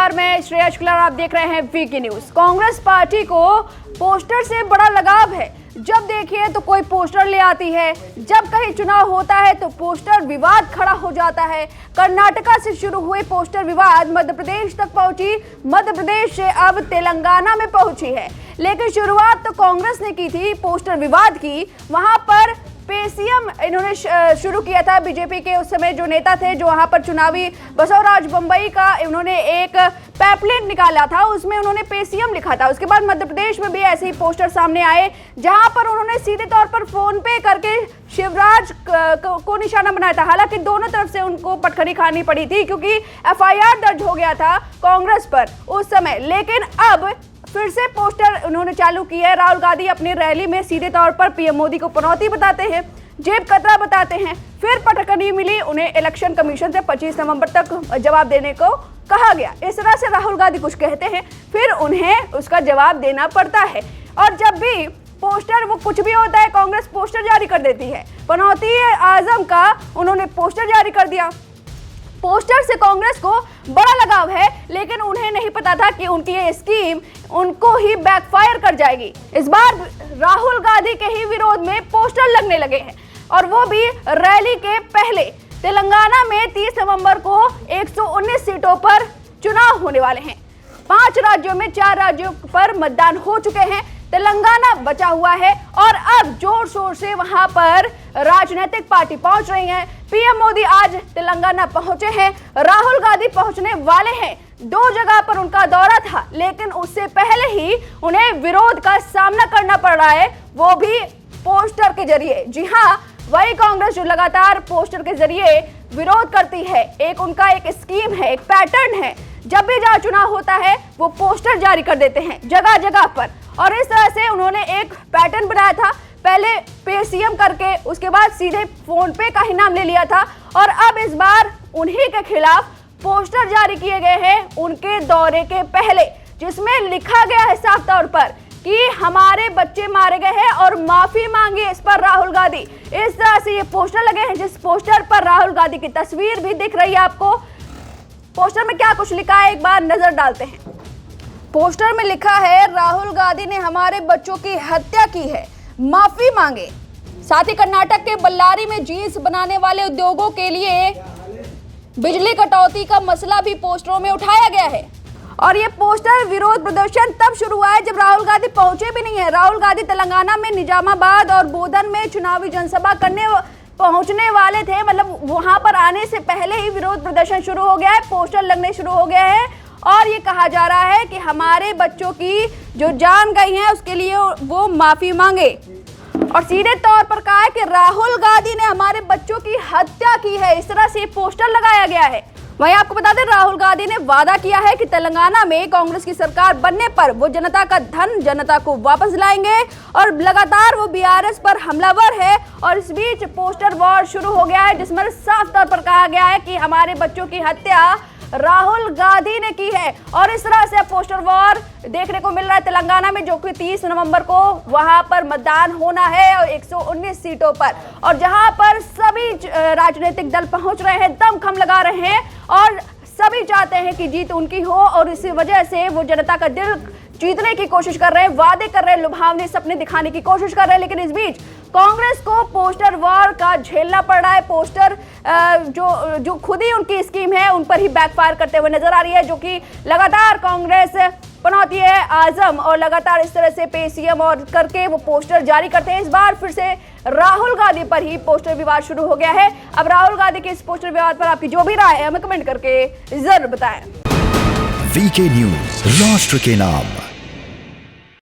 नमस्कार, मैं श्रेया शुक्ला और आप देख रहे हैं वीके न्यूज। कांग्रेस पार्टी को पोस्टर से बड़ा लगाव है। जब देखिए तो कोई पोस्टर ले आती है, जब कहीं चुनाव होता है तो पोस्टर विवाद खड़ा हो जाता है। कर्नाटका से शुरू हुई पोस्टर विवाद मध्य प्रदेश तक पहुंची, मध्य प्रदेश से अब तेलंगाना में पहुंची है। लेकिन शुरुआत तो कांग्रेस ने की थी पोस्टर विवाद की। वहां पर पेसीएम इन्होंने शुरू किया था। बीजेपी के उस समय जो नेता थे, जो वहां पर चुनावी बसवराज बम्बई का इन्होंने एक पैम्पलेट निकाला था, उसमें उन्होंने पेसीएम लिखा था। उसके बाद मध्य प्रदेश में भी ऐसे ही पोस्टर सामने आए, जहां पर उन्होंने सीधे तौर पर फोन पे करके शिवराज को निशाना बनाया था। हालांकि दोनों तरफ से उनको पटखनी खानी पड़ी थी, क्योंकि एफआईआर दर्ज हो गया था कांग्रेस पर उस समय। लेकिन अब फिर से पोस्टर उन्होंने चालू की है। राहुल गांधी अपनी रैली में सीधे तौर पर पीएम मोदी को पनौती बताते हैं, जेब कतरा बताते हैं। फिर पटखनी मिली, उन्हें इलेक्शन कमीशन से 25 नवंबर तक जवाब देने को कहा गया। इस तरह से राहुल गांधी कुछ कहते हैं, फिर उन्हें उसका जवाब देना पड़ता है। और जब भी पोस्टर वो कुछ भी होता है, कांग्रेस पोस्टर जारी कर देती है। पनौती आजम का उन्होंने पोस्टर जारी कर दिया। पोस्टर से कांग्रेस को बड़ा लगाव है, लेकिन उन्हें नहीं पता था कि उनकी ये स्कीम उनको ही बैकफायर कर जाएगी। इस बार राहुल गांधी के ही विरोध में पोस्टर लगने लगे हैं, और वो भी रैली के पहले। तेलंगाना में 30 नवंबर को 119 सीटों पर चुनाव होने वाले हैं। 5 राज्यों में 4 राज्यों पर मतदान हो चुके हैं। तेलंगाना बचा हुआ है, और अब जोर शोर से वहां पर राजनीतिक पार्टी पहुंच रही है। पीएम मोदी आज तेलंगाना पहुंचे हैं, राहुल गांधी पहुंचने वाले हैं। 2 जगह पर उनका दौरा था, लेकिन उससे पहले ही उन्हें विरोध का सामना करना पड़ रहा है, वो भी पोस्टर के जरिए। जी हाँ, वही कांग्रेस जो लगातार पोस्टर के जरिए विरोध करती है। उनका एक स्कीम है, एक पैटर्न है। जब भी जहाँ चुनाव होता है वो पोस्टर जारी कर देते हैं जगह जगह पर, और इस तरह से उन्होंने एक पैटर्न बनाया था। पहले पेसीएम करके, उसके बाद सीधे फोन पे का ही नाम ले लिया था, और अब इस बार उन्हीं के खिलाफ पोस्टर जारी किए गए हैं उनके दौरे के पहले, जिसमें लिखा गया है साफ तौर पर कि हमारे बच्चे मारे गए हैं और माफी मांगी इस पर राहुल गांधी। इस तरह से ये पोस्टर लगे हैं, जिस पोस्टर पर राहुल गांधी की तस्वीर भी दिख रही है आपको। पोस्टर में क्या कुछ लिखा है, एक बार नजर डालते हैं। पोस्टर में लिखा है, राहुल गांधी ने हमारे बच्चों की हत्या की है, माफी मांगे। साथ ही कर्नाटक के बल्लारी में जींस बनाने वाले उद्योगों के लिए बिजली कटौती का मसला भी पोस्टरों में उठाया गया है। और ये पोस्टर विरोध प्रदर्शन तब शुरू हुआ है जब राहुल गांधी पहुंचे भी नहीं है। राहुल गांधी तेलंगाना में निजामाबाद और बोधन में चुनावी जनसभा पहुंचने वाले थे। मतलब वहां पर आने से पहले ही विरोध प्रदर्शन शुरू हो गया है, पोस्टर लगने शुरू हो गया है, और ये कहा जा रहा है कि हमारे बच्चों की जो जान गई है उसके लिए वो माफी मांगे। और सीधे तौर पर कहा है कि राहुल गांधी ने हमारे बच्चों की हत्या की है। इस तरह से पोस्टर लगाया गया है। वहीं आपको बता दें, राहुल गांधी ने वादा किया है कि तेलंगाना में कांग्रेस की सरकार बनने पर वो जनता का धन जनता को वापस लाएंगे, और लगातार वो बीआरएस पर हमलावर है। और इस बीच पोस्टर वॉर शुरू हो गया है, जिसमें साफ तौर पर कहा गया है कि हमारे बच्चों की हत्या राहुल गांधी ने की है। और इस तरह से पोस्टर वॉर देखने को मिल रहा है तेलंगाना में, जो कि 30 नवंबर को वहां पर मतदान होना है, और 119 सीटों पर, और जहां पर सभी राजनीतिक दल पहुंच रहे हैं, दमखम लगा रहे हैं, और सभी चाहते हैं कि जीत उनकी हो। और इसी वजह से वो जनता का दिल जीतने की कोशिश कर रहे हैं, वादे कर रहे हैं, लुभावने सपने दिखाने की कोशिश कर रहे हैं। लेकिन इस बीच कांग्रेस को पोस्टर वॉर का झेलना पड़ रहा है। पोस्टर जो खुद ही उनकी स्कीम है उन पर ही बैकफायर करते हुए नजर आ रही है, जो कि लगातार कांग्रेस पनौती आजम और लगातार इस तरह से पेसीएम और करके वो पोस्टर जारी करते हैं। इस बार फिर से राहुल गांधी पर ही पोस्टर विवाद शुरू हो गया है। अब राहुल गांधी के इस पोस्टर विवाद पर आपकी जो भी राय है हमें कमेंट करके जरूर बताएं। वीके न्यूज, राष्ट्र के नाम।